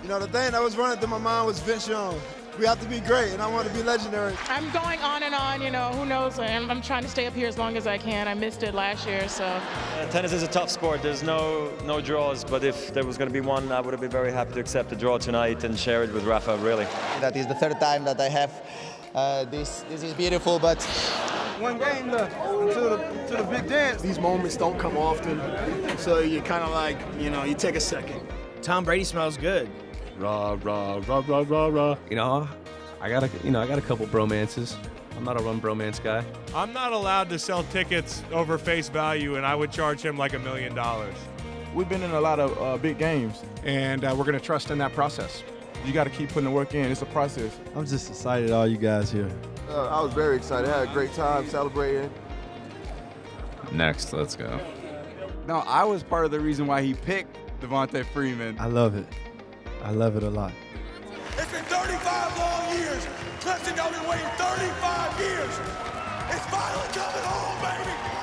You know, the thing that was running through my mind was Vince Young. We have to be great, and I want to be legendary. I'm going on and on, you know, who knows? I'm trying to stay up here as long as I can. I missed it last year, so. Tennis is a tough sport. There's no draws, but if there was going to be one, I would have been very happy to accept the draw tonight and share it with Rafa, really. That is the third time that I have this is beautiful, but One game left to the big dance. These moments don't come often, so you kind of like, you know, you take a second. Tom Brady smells good. Rah, rah, rah, rah, rah, rah. You know, I got a couple bromances. I'm not a run bromance guy. I'm not allowed to sell tickets over face value, and I would charge him like $1 million. We've been in a lot of big games, and we're going to trust in that process. You got to keep putting the work in. It's a process. I'm just excited all you guys here. I was very excited. I had a great time celebrating. Next, let's go. No, I was part of the reason why he picked Devontae Freeman. I love it. I love it a lot. It's been 35 long years. Clemson, y'all been waiting 35 years. It's finally coming home, baby.